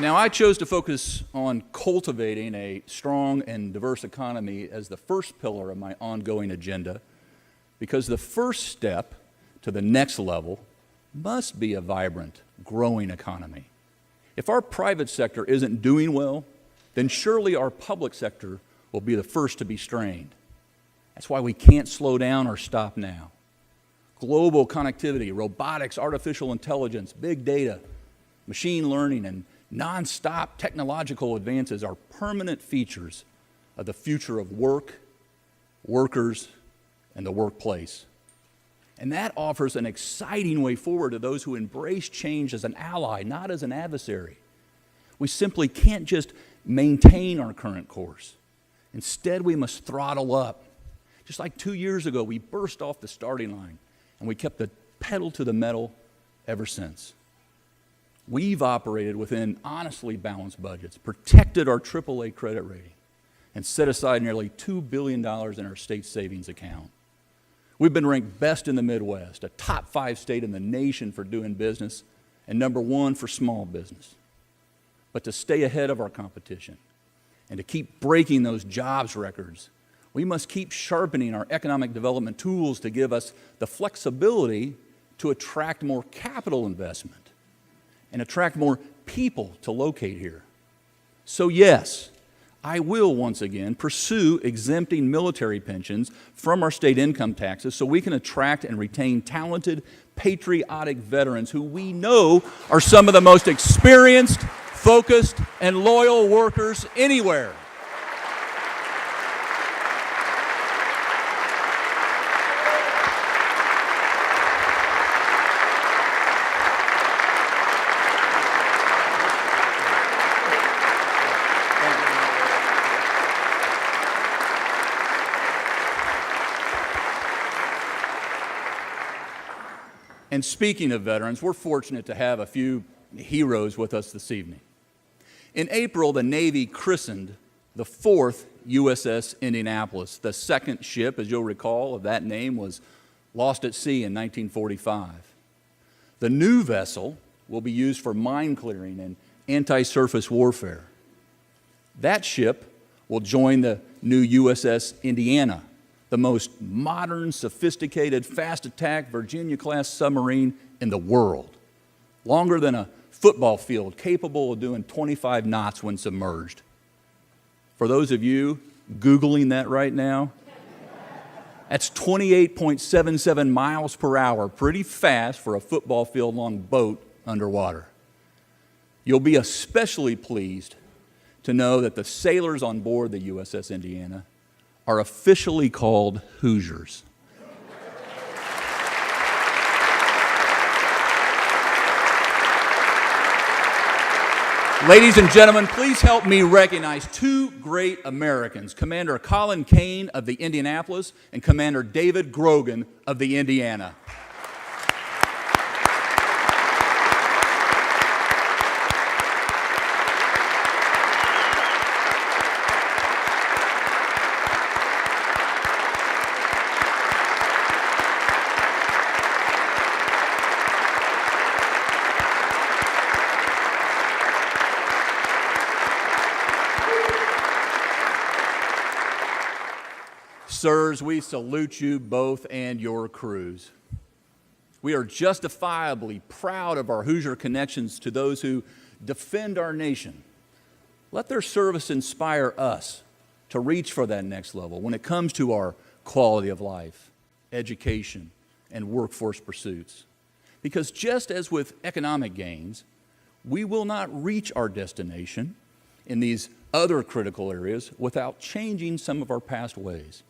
Now, I chose to focus on cultivating a strong and diverse economy as the first pillar of my ongoing agenda, because the first step to the next level must be a vibrant, growing economy. If our private sector isn't doing well, then surely our public sector will be the first to be strained. That's why we can't slow down or stop now. Global connectivity, robotics, artificial intelligence, big data, machine learning, and nonstop technological advances are permanent features of the future of work, workers, and the workplace. And that offers an exciting way forward to those who embrace change as an ally, not as an adversary. We simply can't just maintain our current course. Instead, we must throttle up. Just like 2 years ago, we burst off the starting line, and we kept the pedal to the metal ever since. We've operated within honestly balanced budgets, protected our AAA credit rating, and set aside nearly $2 billion in our state savings account. We've been ranked best in the Midwest, a top 5 state in the nation for doing business, and number 1 for small business. But to stay ahead of our competition and to keep breaking those jobs records, we must keep sharpening our economic development tools to give us the flexibility to attract more capital investment and attract more people to locate here. So yes, I will once again pursue exempting military pensions from our state income taxes so we can attract and retain talented, patriotic veterans who we know are some of the most experienced, focused, and loyal workers anywhere. And speaking of veterans, we're fortunate to have a few heroes with us this evening. In April, the Navy christened the 4th USS Indianapolis. The second ship, as you'll recall, of that name was lost at sea in 1945. The new vessel will be used for mine clearing and anti-surface warfare. That ship will join the new USS Indiana, the most modern, sophisticated, fast-attack Virginia-class submarine in the world, longer than a football field, capable of doing 25 knots when submerged. For those of you Googling that right now, that's 28.77 miles per hour, pretty fast for a football field-long boat underwater. You'll be especially pleased to know that the sailors on board the USS Indiana are officially called Hoosiers. Ladies and gentlemen, please help me recognize 2 great Americans, Commander Colin Kane of the Indianapolis and Commander David Grogan of the Indiana. Sirs, we salute you both and your crews. We are justifiably proud of our Hoosier connections to those who defend our nation. Let their service inspire us to reach for that next level when it comes to our quality of life, education, and workforce pursuits. Because just as with economic gains, we will not reach our destination in these other critical areas without changing some of our past ways.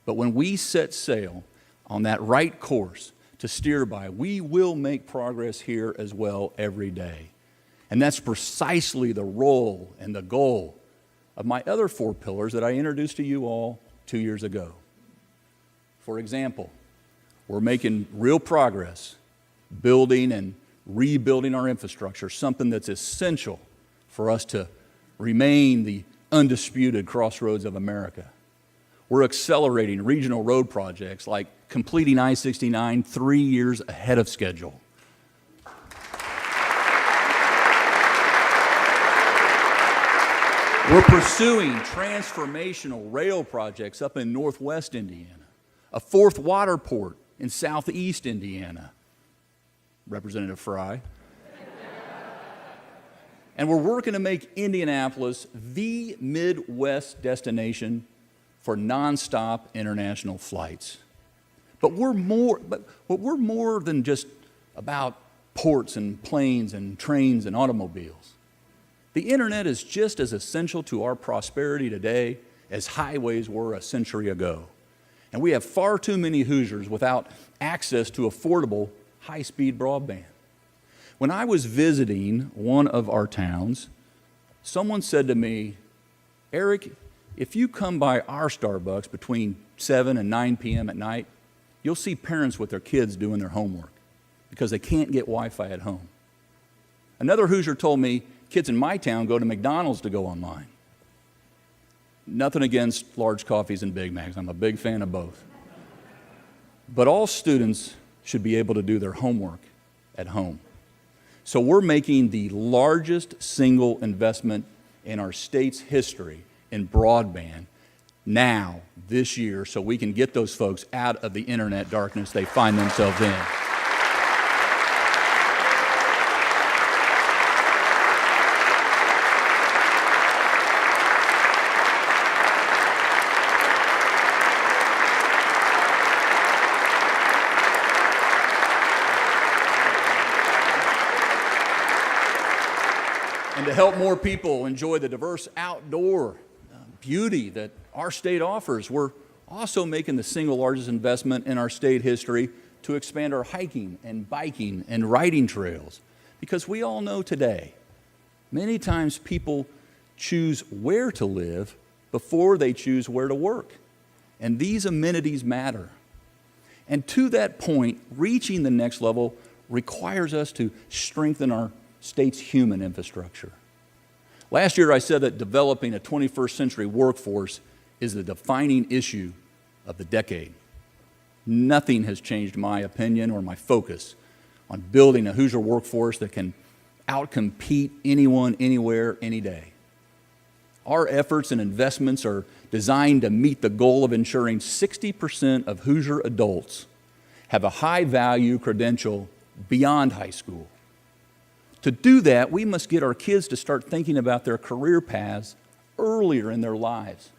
But when we set sail on that right course to steer by, we will make progress here as well every day. And that's precisely the role and the goal of my other 4 pillars that I introduced to you all 2 years ago. For example, we're making real progress building and rebuilding our infrastructure, something that's essential for us to remain the undisputed crossroads of America. We're accelerating regional road projects like completing I-69 3 years ahead of schedule. We're pursuing transformational rail projects up in northwest Indiana, a fourth water port in southeast Indiana, Representative Fry. And we're working to make Indianapolis the Midwest destination for nonstop international flights. But we're more than just about ports and planes and trains and automobiles. The internet is just as essential to our prosperity today as highways were a century ago. And we have far too many Hoosiers without access to affordable high-speed broadband. When I was visiting one of our towns, someone said to me, "Eric, if you come by our Starbucks between 7 and 9 p.m. at night, you'll see parents with their kids doing their homework because they can't get Wi-Fi at home." Another Hoosier told me, "Kids in my town go to McDonald's to go online." Nothing against large coffees and Big Macs. I'm a big fan of both. But all students should be able to do their homework at home. So we're making the largest single investment in our state's history in broadband now, this year, so we can get those folks out of the internet darkness they find themselves in. And to help more people enjoy the diverse outdoor beauty that our state offers, we're also making the single largest investment in our state history to expand our hiking and biking and riding trails. Because we all know today, many times people choose where to live before they choose where to work. And these amenities matter. And to that point, reaching the next level requires us to strengthen our state's human infrastructure. Last year I said that developing a 21st century workforce is the defining issue of the decade. Nothing has changed my opinion or my focus on building a Hoosier workforce that can outcompete anyone, anywhere, any day. Our efforts and investments are designed to meet the goal of ensuring 60% of Hoosier adults have a high-value credential beyond high school. To do that, we must get our kids to start thinking about their career paths earlier in their lives.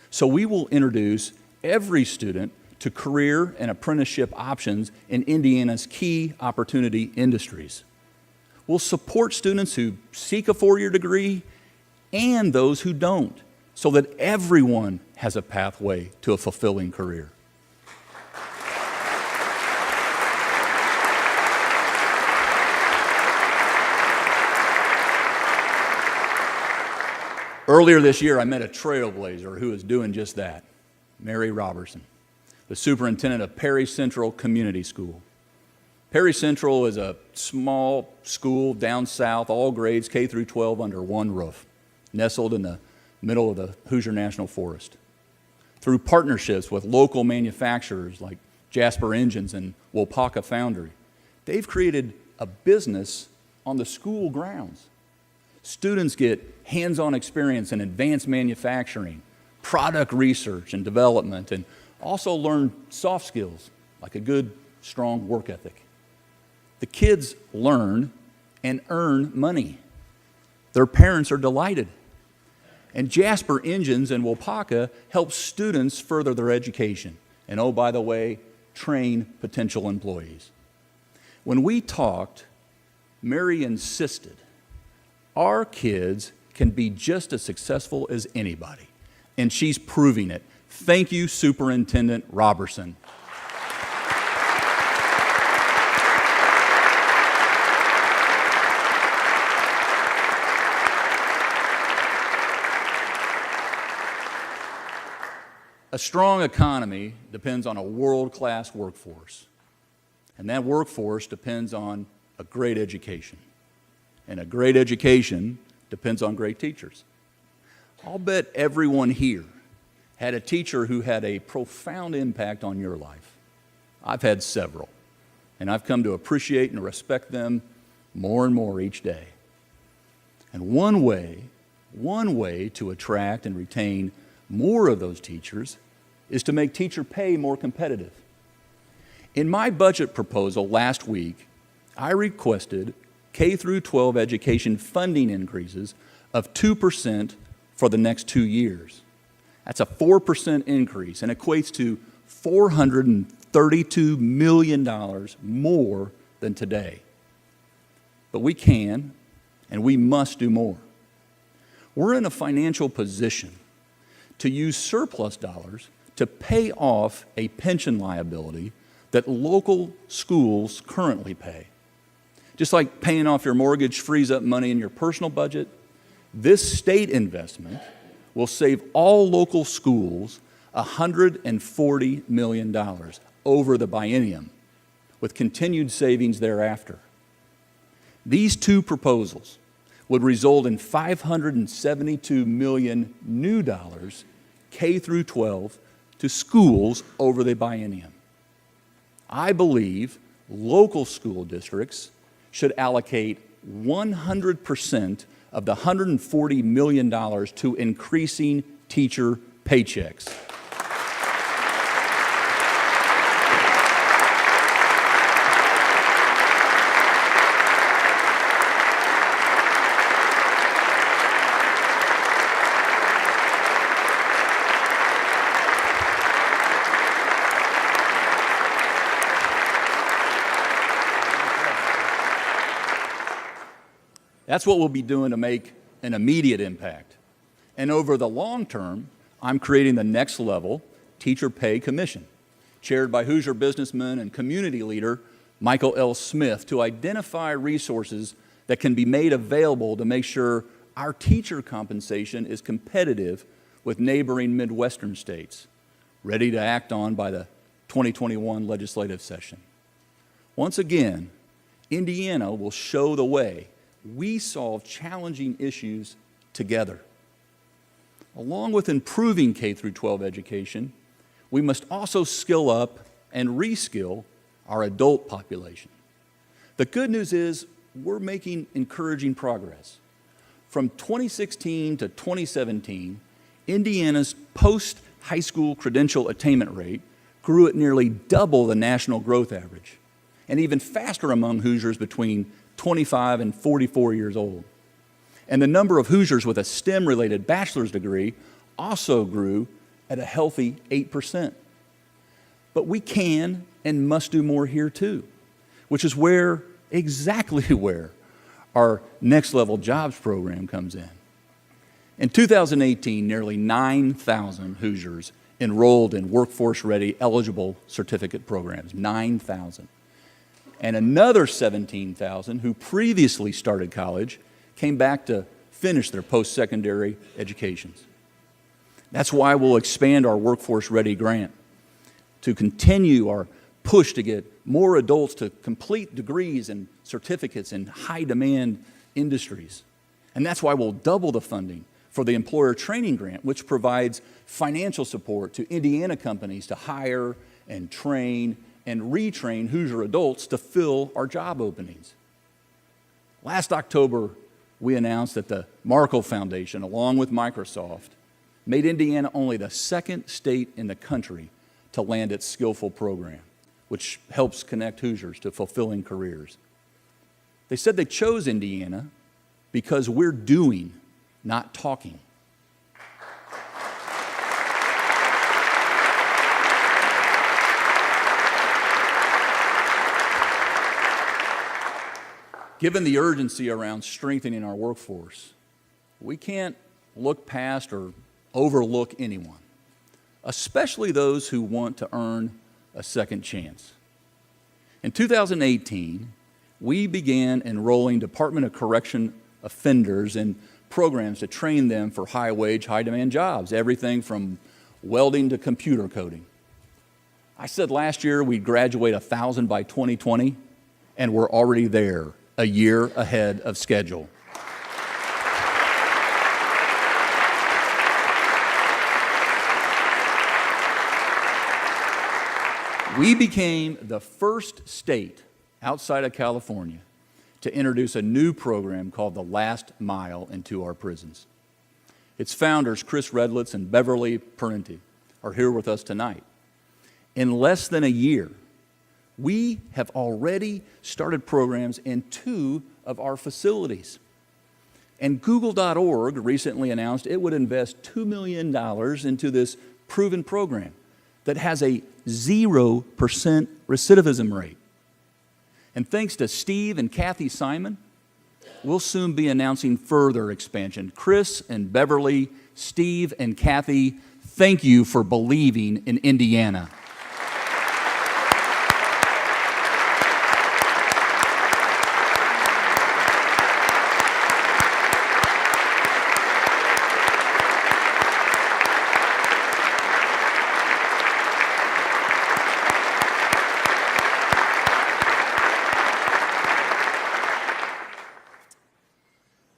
So we will introduce every student to career and apprenticeship options in Indiana's key opportunity industries. We'll support students who seek a four-year degree and those who don't, so that everyone has a pathway to a fulfilling career. Earlier this year, I met a trailblazer who is doing just that, Mary Robertson, the superintendent of Perry Central Community School. Perry Central is a small school down south, all grades K through 12 under one roof, nestled in the middle of the Hoosier National Forest. Through partnerships with local manufacturers like Jasper Engines and Wopaka Foundry, they've created a business on the school grounds. Students get hands-on experience in advanced manufacturing, product research and development, and also learn soft skills like a good, strong work ethic. The kids learn and earn money. Their parents are delighted. And Jasper Engines and Wopaka help students further their education. And oh, by the way, train potential employees. When we talked, Mary insisted our kids can be just as successful as anybody. And she's proving it. Thank you, Superintendent Robertson. A strong economy depends on a world-class workforce. And that workforce depends on a great education. And a great education depends on great teachers. I'll bet everyone here had a teacher who had a profound impact on your life. I've had several, and I've come to appreciate and respect them more and more each day. And one way one way to attract and retain more of those teachers is to make teacher pay more competitive. In my budget proposal last week, I requested K through 12 education funding increases of 2% for the next 2 years. That's a 4% increase and equates to $432 million more than today. But we can and we must do more. We're in a financial position to use surplus dollars to pay off a pension liability that local schools currently pay. Just like paying off your mortgage frees up money in your personal budget, this state investment will save all local schools $140 million over the biennium, with continued savings thereafter. These two proposals would result in $572 million new dollars K through 12 to schools over the biennium. I believe local school districts should allocate 100% of the $140 million to increasing teacher paychecks. That's what we'll be doing to make an immediate impact. And over the long term, I'm creating the next level Teacher Pay Commission, chaired by Hoosier businessman and community leader Michael L. Smith, to identify resources that can be made available to make sure our teacher compensation is competitive with neighboring Midwestern states, ready to act on by the 2021 legislative session. Once again, Indiana will show the way we solve challenging issues together. Along with improving K through 12 education, we must also skill up and reskill our adult population. The good news is we're making encouraging progress. From 2016 to 2017, Indiana's post-high school credential attainment rate grew at nearly double the national growth average, and even faster among Hoosiers between 25 and 44 years old. And the number of Hoosiers with a STEM-related bachelor's degree also grew at a healthy 8%. But we can and must do more here too, which is exactly where our Next Level Jobs program comes in. In 2018, nearly 9,000 Hoosiers enrolled in workforce-ready eligible certificate programs, 9,000. And another 17,000 who previously started college came back to finish their post-secondary educations. That's why we'll expand our Workforce Ready grant to continue our push to get more adults to complete degrees and certificates in high-demand industries. And that's why we'll double the funding for the Employer Training Grant, which provides financial support to Indiana companies to hire and train and retrain Hoosier adults to fill our job openings. Last October, we announced that the Markle Foundation, along with Microsoft, made Indiana only the second state in the country to land its Skillful program, which helps connect Hoosiers to fulfilling careers. They said they chose Indiana because we're doing, not talking. Given the urgency around strengthening our workforce, we can't look past or overlook anyone, especially those who want to earn a second chance. In 2018, we began enrolling Department of Correction offenders in programs to train them for high-wage, high-demand jobs, everything from welding to computer coding. I said last year we'd graduate 1,000 by 2020, and we're already there, a year ahead of schedule. We became the first state outside of California to introduce a new program called the Last Mile into our prisons. Its founders, Chris Redlitz and Beverly Parenti, are here with us tonight. In less than a year, we have already started programs in 2 of our facilities. And Google.org recently announced it would invest $2 million into this proven program that has a 0% recidivism rate. And thanks to Steve and Kathy Simon, we'll soon be announcing further expansion. Chris and Beverly, Steve and Kathy, thank you for believing in Indiana.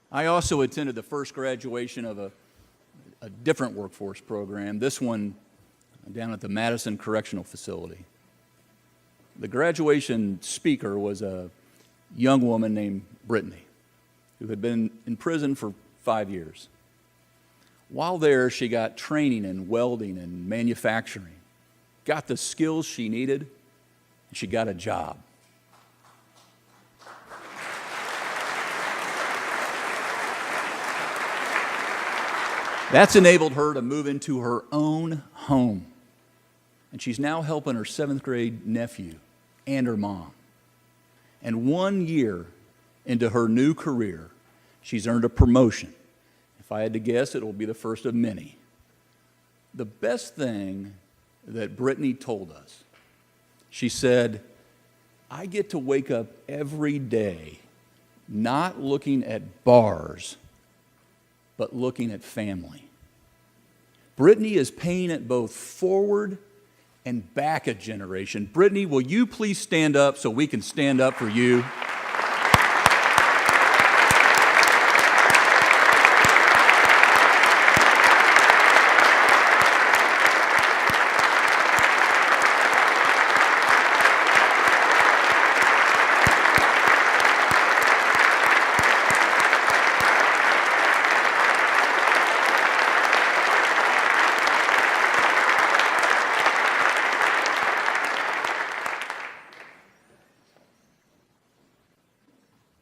I also attended the first graduation of a different workforce program, this one down at the Madison Correctional Facility. The graduation speaker was a young woman named Brittany, who had been in prison for 5 years. While there, she got training in welding and manufacturing, got the skills she needed, and she got a job. That's enabled her to move into her own home. And she's now helping her 7th grade nephew and her mom. And 1 year into her new career, she's earned a promotion. If I had to guess, it will be the first of many. The best thing that Brittany told us, she said, I get to wake up every day not looking at bars, but looking at family. Brittany is paying it both forward and back a generation. Brittany, will you please stand up so we can stand up for you?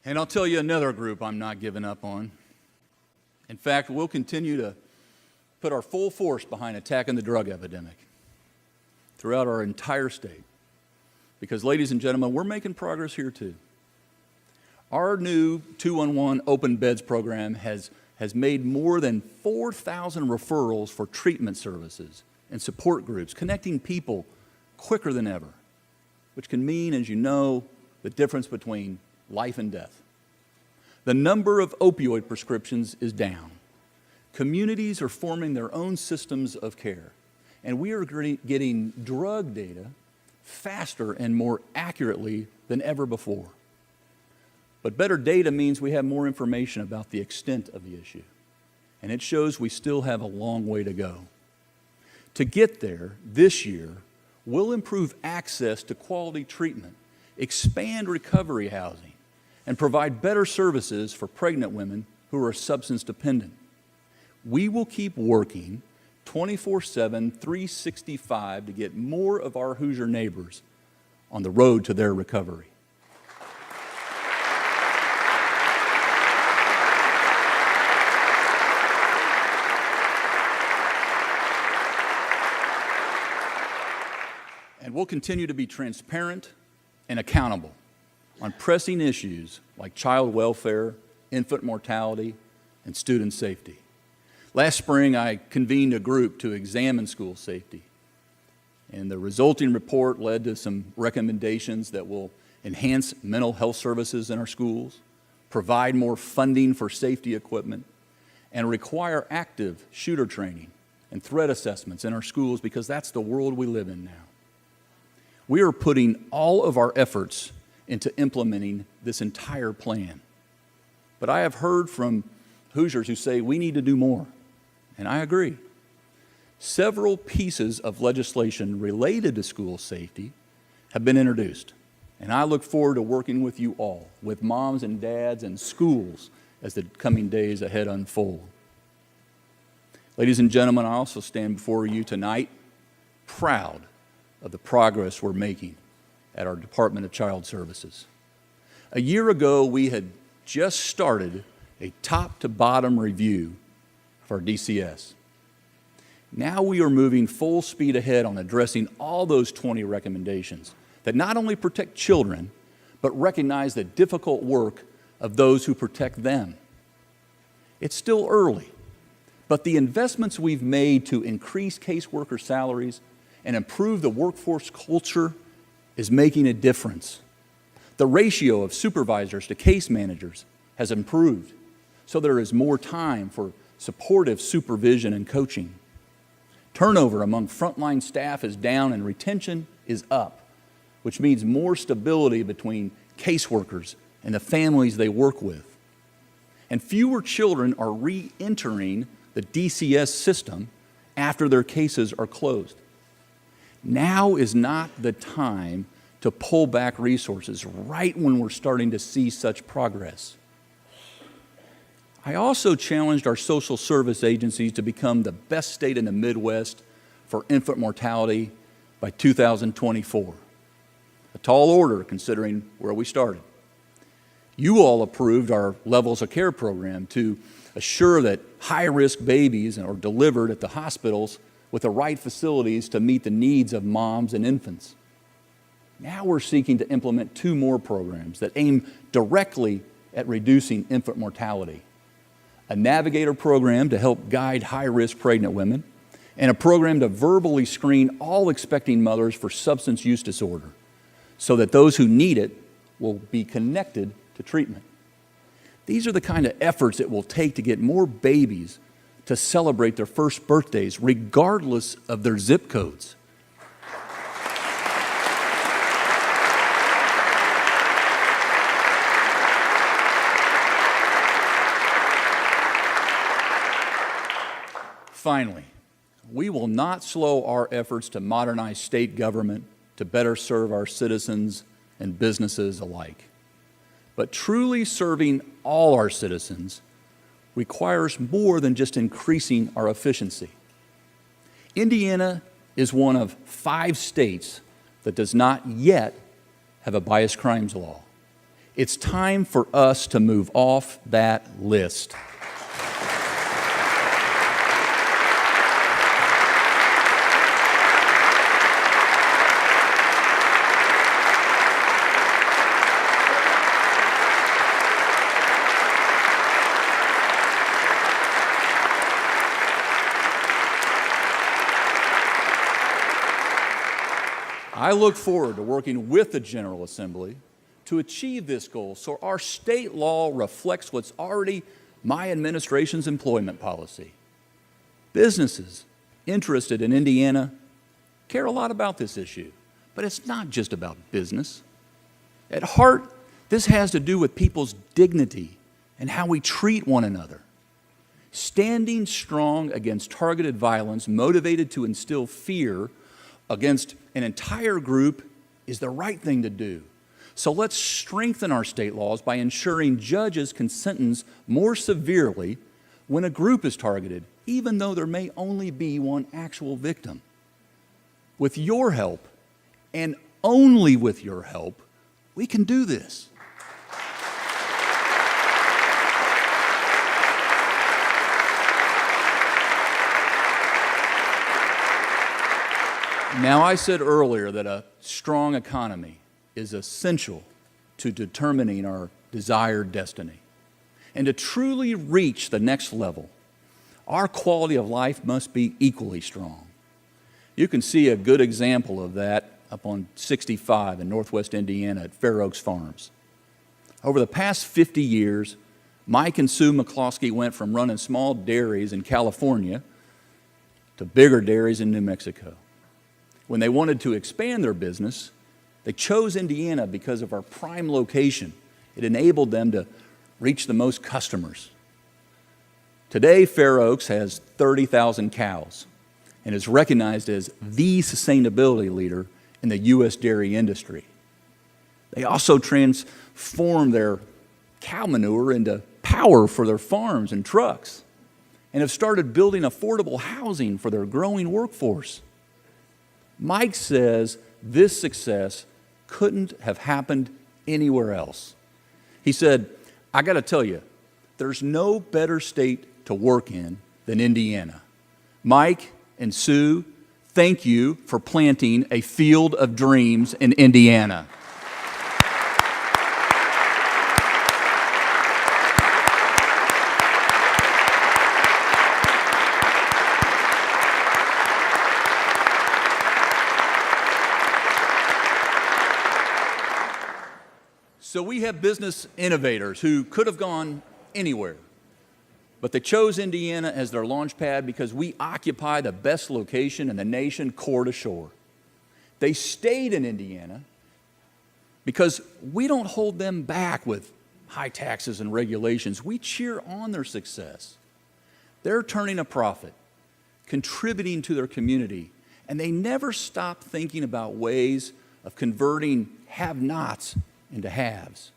And I'll tell you another group I'm not giving up on. In fact, we'll continue to put our full force behind attacking the drug epidemic throughout our entire state. Because, ladies and gentlemen, we're making progress here too. Our new 211 open beds program has made more than 4,000 referrals for treatment services and support groups, connecting people quicker than ever, which can mean, as you know, the difference between life and death. The number of opioid prescriptions is down. Communities are forming their own systems of care, and we are getting drug data faster and more accurately than ever before. But better data means we have more information about the extent of the issue, and it shows we still have a long way to go. To get there, this year, we'll improve access to quality treatment, expand recovery housing, and provide better services for pregnant women who are substance dependent. We will keep working 24/7, 365 to get more of our Hoosier neighbors on the road to their recovery. And we'll continue to be transparent and accountable on pressing issues like child welfare, infant mortality, and student safety. Last spring, I convened a group to examine school safety, and the resulting report led to some recommendations that will enhance mental health services in our schools, provide more funding for safety equipment, and require active shooter training and threat assessments in our schools, because that's the world we live in now. We are putting all of our efforts into implementing this entire plan. But I have heard from Hoosiers who say we need to do more, and I agree. Several pieces of legislation related to school safety have been introduced, and I look forward to working with you all, with moms and dads and schools, as the coming days ahead unfold. Ladies and gentlemen, I also stand before you tonight proud of the progress we're making at our Department of Child Services. A year ago, we had just started a top-to-bottom review of our DCS. Now we are moving full speed ahead on addressing all those 20 recommendations that not only protect children, but recognize the difficult work of those who protect them. It's still early, but the investments we've made to increase caseworker salaries and improve the workforce culture is making a difference. The ratio of supervisors to case managers has improved, so there is more time for supportive supervision and coaching. Turnover among frontline staff is down and retention is up, which means more stability between caseworkers and the families they work with. And fewer children are re-entering the DCS system after their cases are closed. Now is not the time to pull back resources right when we're starting to see such progress. I also challenged our social service agencies to become the best state in the Midwest for infant mortality by 2024. A tall order considering where we started. You all approved our Levels of Care program to assure that high-risk babies are delivered at the hospitals with the right facilities to meet the needs of moms and infants. Now we're seeking to implement 2 more programs that aim directly at reducing infant mortality. A Navigator program to help guide high-risk pregnant women, and a program to verbally screen all expecting mothers for substance use disorder so that those who need it will be connected to treatment. These are the kind of efforts it will take to get more babies to celebrate their first birthdays regardless of their zip codes. Finally, we will not slow our efforts to modernize state government to better serve our citizens and businesses alike. But truly serving all our citizens requires more than just increasing our efficiency. Indiana is one of 5 states that does not yet have a bias crimes law. It's time for us to move off that list. I look forward to working with the General Assembly to achieve this goal so our state law reflects what's already my administration's employment policy. Businesses interested in Indiana care a lot about this issue, but it's not just about business. At heart, this has to do with people's dignity and how we treat one another. Standing strong against targeted violence motivated to instill fear against an entire group is the right thing to do. So let's strengthen our state laws by ensuring judges can sentence more severely when a group is targeted, even though there may only be one actual victim. With your help, and only with your help, we can do this. Now, I said earlier that a strong economy is essential to determining our desired destiny. And to truly reach the next level, our quality of life must be equally strong. You can see a good example of that up on 65 in Northwest Indiana at Fair Oaks Farms. Over the past 50 years, Mike and Sue McCloskey went from running small dairies in California to bigger dairies in New Mexico. When they wanted to expand their business, they chose Indiana because of our prime location. It enabled them to reach the most customers. Today, Fair Oaks has 30,000 cows and is recognized as the sustainability leader in the U.S. dairy industry. They also transform their cow manure into power for their farms and trucks. and have started building affordable housing for their growing workforce. Mike says this success couldn't have happened anywhere else. He said, I got to tell you, there's no better state to work in than Indiana. Mike and Sue, thank you for planting a field of dreams in Indiana. So we have business innovators who could have gone anywhere, but they chose Indiana as their launch pad because we occupy the best location in the nation, core to shore. They stayed in Indiana because we don't hold them back with high taxes and regulations. We cheer on their success. They're turning a profit, contributing to their community, and they never stop thinking about ways of converting have-nots into haves.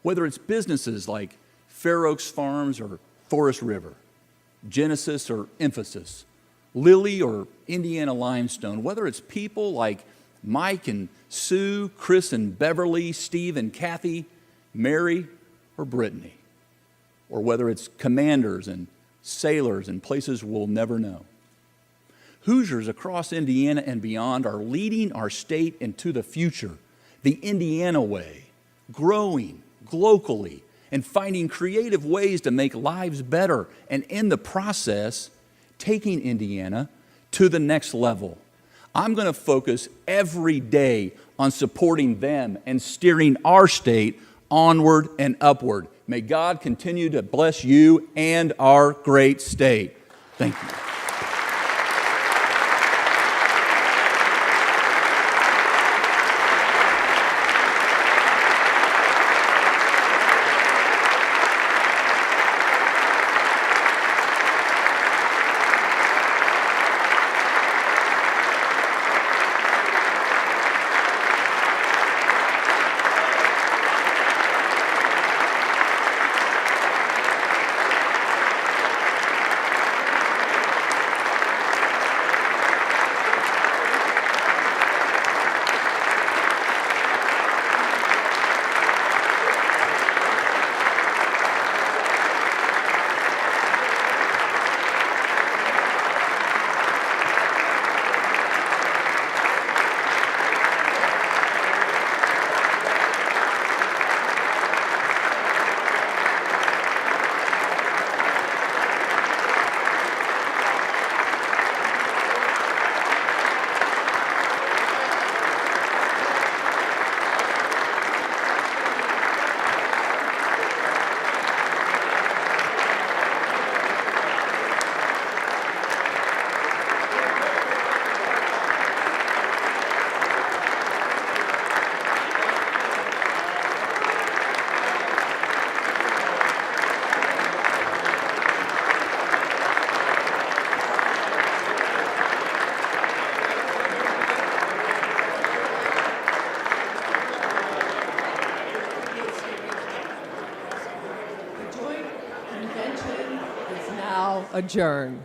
Whether it's businesses like Fair Oaks Farms or Forest River, Genesis or Emphasis, Lily or Indiana Limestone, whether it's people like Mike and Sue, Chris and Beverly, Steve and Kathy, Mary or Brittany, or whether it's commanders and sailors in places we'll never know. Hoosiers across Indiana and beyond are leading our state into the future, the Indiana way, growing locally and finding creative ways to make lives better, and in the process, taking Indiana to the next level. I'm going to focus every day on supporting them and steering our state onward and upward. May God continue to bless you and our great state. Thank you. Adjourn.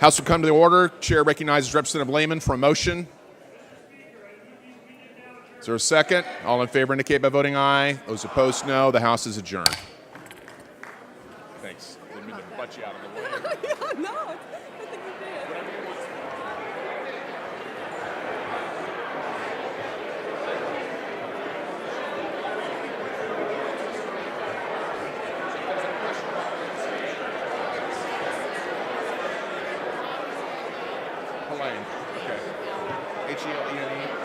House will come to the order. Chair recognizes Representative Lehman for a motion. Is there a second? All in favor indicate by voting aye. Those opposed, no. The House is adjourned. Thanks. Didn't mean to butt you out of the way. Yeah, no, I think you did. Whatever you want. Helene. Okay. H-E-L-E-N-E.